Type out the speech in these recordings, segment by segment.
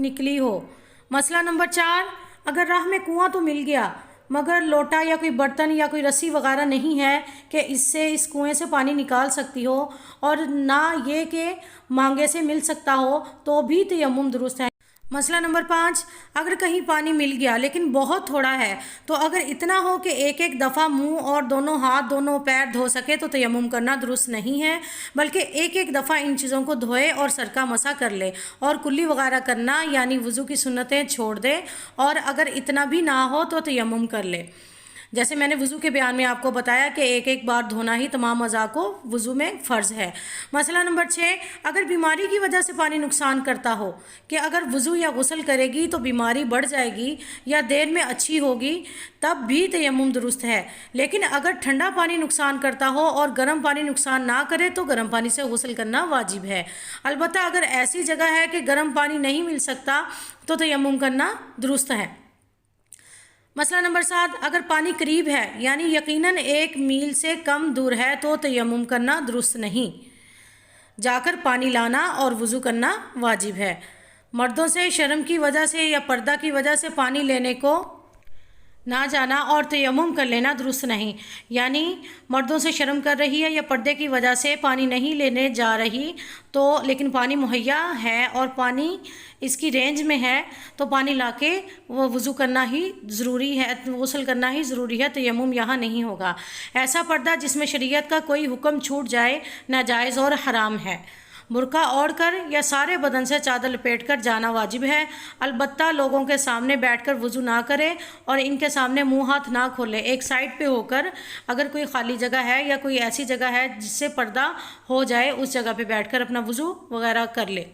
نکلی ہو۔ مسئلہ نمبر 4، اگر راہ میں کنواں تو مل گیا مگر لوٹا یا کوئی برتن یا کوئی رسی وغیرہ نہیں ہے کہ اس کنویں سے پانی نکال سکتی ہو، اور نہ یہ کہ مانگے سے مل سکتا ہو، تو بھی تیمم درست ہے۔ مسئلہ نمبر 5، اگر کہیں پانی مل گیا لیکن بہت تھوڑا ہے، تو اگر اتنا ہو کہ ایک ایک دفعہ منہ اور دونوں ہاتھ دونوں پیر دھو سکے تو تیمم کرنا درست نہیں ہے، بلکہ ایک ایک دفعہ ان چیزوں کو دھوئے اور سرکہ مسح کر لے، اور کلی وغیرہ کرنا یعنی وضو کی سنتیں چھوڑ دے، اور اگر اتنا بھی نہ ہو تو تیمم کر لے۔ جیسے میں نے وضو کے بیان میں آپ کو بتایا کہ ایک ایک بار دھونا ہی تمام اعضاء کو وضو میں فرض ہے۔ مسئلہ نمبر 6، اگر بیماری کی وجہ سے پانی نقصان کرتا ہو کہ اگر وضو یا غسل کرے گی تو بیماری بڑھ جائے گی یا دیر میں اچھی ہوگی، تب بھی تیمم درست ہے، لیکن اگر ٹھنڈا پانی نقصان کرتا ہو اور گرم پانی نقصان نہ کرے تو گرم پانی سے غسل کرنا واجب ہے۔ البتہ اگر ایسی جگہ ہے کہ گرم پانی نہیں مل سکتا تو تیمم کرنا درست ہے۔ مسئلہ نمبر 7، اگر پانی قریب ہے یعنی یقیناً 1 میل سے کم دور ہے تو تیمم کرنا درست نہیں، جا کر پانی لانا اور وضو کرنا واجب ہے۔ مردوں سے شرم کی وجہ سے یا پردہ کی وجہ سے پانی لینے کو نہ جانا اور تیمم کر لینا درست نہیں، یعنی مردوں سے شرم کر رہی ہے یا پردے کی وجہ سے پانی نہیں لینے جا رہی تو لیکن پانی مہیا ہے اور پانی اس کی رینج میں ہے تو پانی لا کے وہ وضو کرنا ہی ضروری ہے، غسل کرنا ہی ضروری ہے، تیمم یہاں نہیں ہوگا۔ ایسا پردہ جس میں شریعت کا کوئی حکم چھوٹ جائے ناجائز اور حرام ہے۔ برقع اوڑھ کر یا سارے بدن سے چادر لپیٹ کر جانا واجب ہے، البتہ لوگوں کے سامنے بیٹھ کر وضو نہ کرے اور ان کے سامنے منہ ہاتھ نہ کھولے، ایک سائڈ پہ ہو کر اگر کوئی خالی جگہ ہے یا کوئی ایسی جگہ ہے جس سے پردہ ہو جائے اس جگہ پہ بیٹھ کر اپنا وضو وغیرہ کر لے۔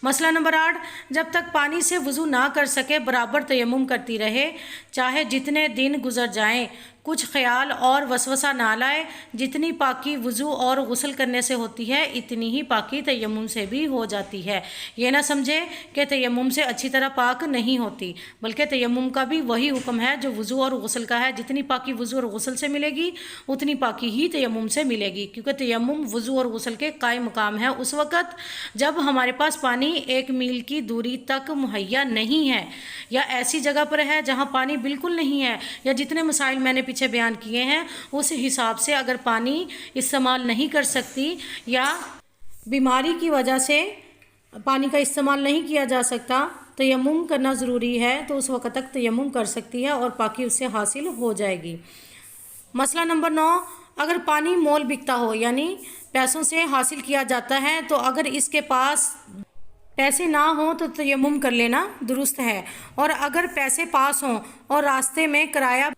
مسئلہ نمبر 8، جب تک پانی سے وضو نہ کر سکے برابر تیمم کرتی رہے، چاہے جتنے دن گزر جائیں، کچھ خیال اور وسوسہ نہ لائے، جتنی پاکی وضو اور غسل کرنے سے ہوتی ہے اتنی ہی پاکی تیمم سے بھی ہو جاتی ہے۔ یہ نہ سمجھے کہ تیمم سے اچھی طرح پاک نہیں ہوتی، بلکہ تیمم کا بھی وہی حکم ہے جو وضو اور غسل کا ہے، جتنی پاکی وضو اور غسل سے ملے گی اتنی پاکی ہی تیمم سے ملے گی، کیونکہ تیمم وضو اور غسل کے قائم مقام ہے اس وقت جب ہمارے پاس پانی 1 میل کی دوری تک مہیا نہیں ہے، یا ایسی جگہ پر ہے جہاں پانی بالکل نہیں ہے، یا جتنے مسائل میں نے پیچھے بیان کیے ہیں اس حساب سے اگر پانی استعمال نہیں کر سکتی یا بیماری کی وجہ سے پانی کا استعمال نہیں کیا جا سکتا، تیمم کرنا ضروری ہے، تو اس وقت تک تیمم کر سکتی ہے اور پاکی اس سے حاصل ہو جائے گی۔ مسئلہ نمبر 9، اگر پانی مول بکتا ہو یعنی پیسوں سے حاصل کیا جاتا ہے تو اگر اس کے پاس پیسے نہ ہوں تو تیمم کر لینا درست ہے، اور اگر پیسے پاس ہوں اور راستے میں کرایہ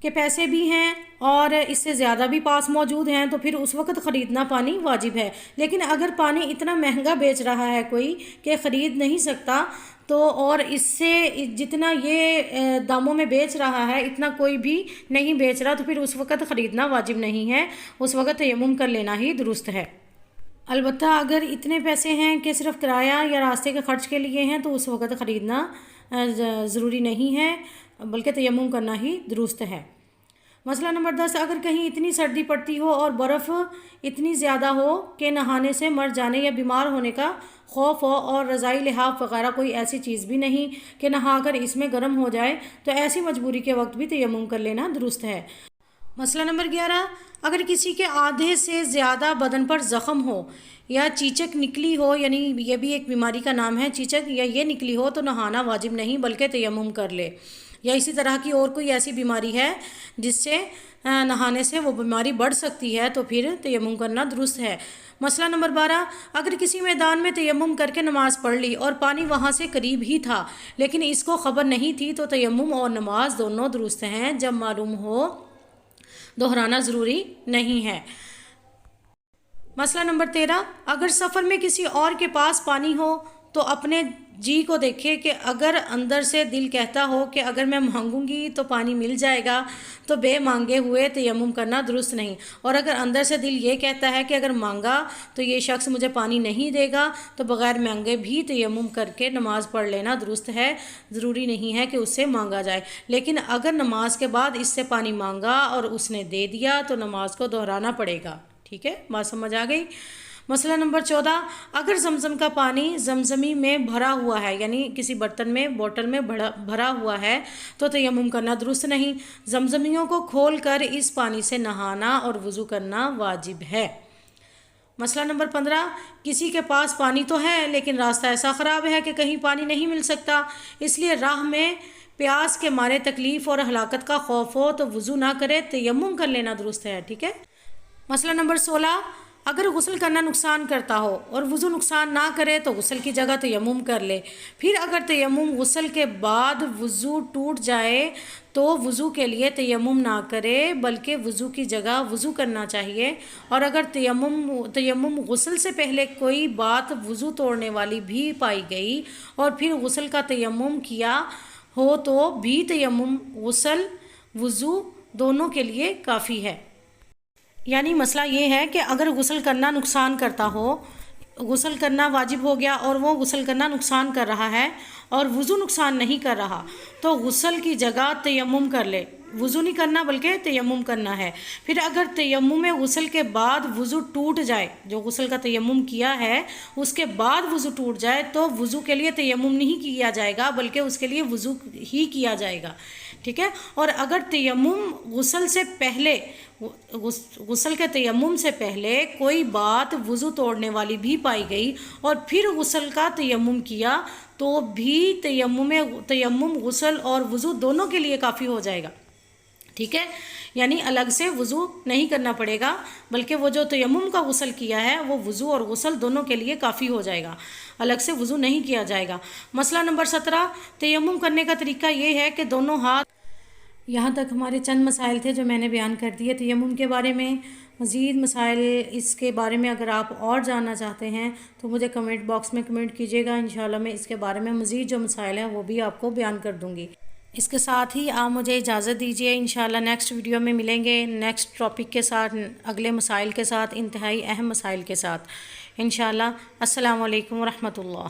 کے پیسے بھی ہیں اور اس سے زیادہ بھی پاس موجود ہیں تو پھر اس وقت خریدنا پانی واجب ہے، لیکن اگر پانی اتنا مہنگا بیچ رہا ہے کوئی کہ خرید نہیں سکتا تو اور اس سے جتنا یہ داموں میں بیچ رہا ہے اتنا کوئی بھی نہیں بیچ رہا تو پھر اس وقت خریدنا واجب نہیں ہے، اس وقت تیمم کر لینا ہی درست ہے۔ البتہ اگر اتنے پیسے ہیں کہ صرف کرایہ یا راستے کے خرچ کے لیے ہیں تو اس وقت خریدنا ضروری نہیں ہے، بلکہ تیمم کرنا ہی درست ہے۔ مسئلہ نمبر 10، اگر کہیں اتنی سردی پڑتی ہو اور برف اتنی زیادہ ہو کہ نہانے سے مر جانے یا بیمار ہونے کا خوف ہو اور رضاعی لحاف وغیرہ کوئی ایسی چیز بھی نہیں کہ نہا کر اس میں گرم ہو جائے، تو ایسی مجبوری کے وقت بھی تیمم کر لینا درست ہے۔ مسئلہ نمبر 11، اگر کسی کے آدھے سے زیادہ بدن پر زخم ہو یا چیچک نکلی ہو، یعنی یہ بھی ایک بیماری کا نام ہے چیچک، یا یہ نکلی ہو تو نہانا واجب نہیں بلکہ تیمم کر لے، یا اسی طرح کی اور کوئی ایسی بیماری ہے جس سے نہانے سے وہ بیماری بڑھ سکتی ہے تو پھر تیمم کرنا درست ہے۔ مسئلہ نمبر 12، اگر کسی میدان میں تیمم کر کے نماز پڑھ لی اور پانی وہاں سے قریب ہی تھا لیکن اس کو خبر نہیں تھی تو تیمم اور نماز دونوں درست ہیں، جب معلوم ہو دہرانا ضروری نہیں ہے۔ مسئلہ نمبر 13، اگر سفر میں کسی اور کے پاس پانی ہو تو اپنے جی کو دیکھے کہ اگر اندر سے دل کہتا ہو کہ اگر میں مانگوں گی تو پانی مل جائے گا تو بے مانگے ہوئے تیمم کرنا درست نہیں، اور اگر اندر سے دل یہ کہتا ہے کہ اگر مانگا تو یہ شخص مجھے پانی نہیں دے گا تو بغیر مانگے بھی تیمم کر کے نماز پڑھ لینا درست ہے، ضروری نہیں ہے کہ اس سے مانگا جائے، لیکن اگر نماز کے بعد اس سے پانی مانگا اور اس نے دے دیا تو نماز کو دہرانا پڑے گا۔ ٹھیک ہے، بات سمجھ آ گئی۔ مسئلہ نمبر 14، اگر زمزم کا پانی زمزمی میں بھرا ہوا ہے، یعنی کسی برتن میں بوٹل میں بھرا ہوا ہے تو تیمم کرنا درست نہیں، زمزمیوں کو کھول کر اس پانی سے نہانا اور وضو کرنا واجب ہے۔ مسئلہ نمبر 15، کسی کے پاس پانی تو ہے لیکن راستہ ایسا خراب ہے کہ کہیں پانی نہیں مل سکتا، اس لیے راہ میں پیاس کے مارے تکلیف اور ہلاکت کا خوف ہو تو وضو نہ کرے، تیمم کر لینا درست ہے، ٹھیک ہے۔ مسئلہ نمبر 16، اگر غسل کرنا نقصان کرتا ہو اور وضو نقصان نہ کرے تو غسل کی جگہ تیمم کر لے، پھر اگر تیمم غسل کے بعد وضو ٹوٹ جائے تو وضو کے لیے تیمم نہ کرے بلکہ وضو کی جگہ وضو کرنا چاہیے، اور اگر تیمم غسل سے پہلے کوئی بات وضو توڑنے والی بھی پائی گئی اور پھر غسل کا تیمم کیا ہو تو بھی تیمم غسل وضو دونوں کے لیے کافی ہے۔ یعنی مسئلہ یہ ہے کہ اگر غسل کرنا نقصان کرتا ہو، غسل کرنا واجب ہو گیا اور وہ غسل کرنا نقصان کر رہا ہے اور وضو نقصان نہیں کر رہا تو غسل کی جگہ تیمم کر لے، وضو نہیں کرنا بلکہ تیمم کرنا ہے۔ پھر اگر تیمم غسل کے بعد وضو ٹوٹ جائے، جو غسل کا تیمم کیا ہے اس کے بعد وضو ٹوٹ جائے تو وضو کے لیے تیمم نہیں کیا جائے گا بلکہ اس کے لیے وضو ہی کیا جائے گا، ٹھیک ہے۔ اور اگر تیمم غسل کے تیمم سے پہلے کوئی بات وضو توڑنے والی بھی پائی گئی اور پھر غسل کا تیمم کیا تو بھی تیمم غسل اور وضو دونوں کے لیے کافی ہو جائے گا، ٹھیک ہے۔ یعنی الگ سے وضو نہیں کرنا پڑے گا بلکہ وہ جو تیمم کا غسل کیا ہے وہ وضو اور غسل دونوں کے لیے کافی ہو جائے گا، الگ سے وضو نہیں کیا جائے گا۔ مسئلہ نمبر 17، تیمم کرنے کا طریقہ یہ ہے کہ دونوں ہاتھ، یہاں تک ہمارے چند مسائل تھے جو میں نے بیان کر دیے تیمم کے بارے میں۔ مزید مسائل اس کے بارے میں اگر آپ اور جاننا چاہتے ہیں تو مجھے کمنٹ باکس میں کمنٹ کیجیے گا، انشاءاللہ میں اس کے بارے میں مزید جو مسائل ہیں وہ بھی آپ کو بیان کر دوں گی۔ اس کے ساتھ ہی آپ مجھے اجازت دیجیے، انشاءاللہ نیکسٹ ویڈیو میں ملیں گے نیکسٹ ٹاپک کے ساتھ، اگلے مسائل کے ساتھ، انتہائی اہم مسائل کے ساتھ انشاءاللہ۔ السلام علیکم ورحمۃ اللہ۔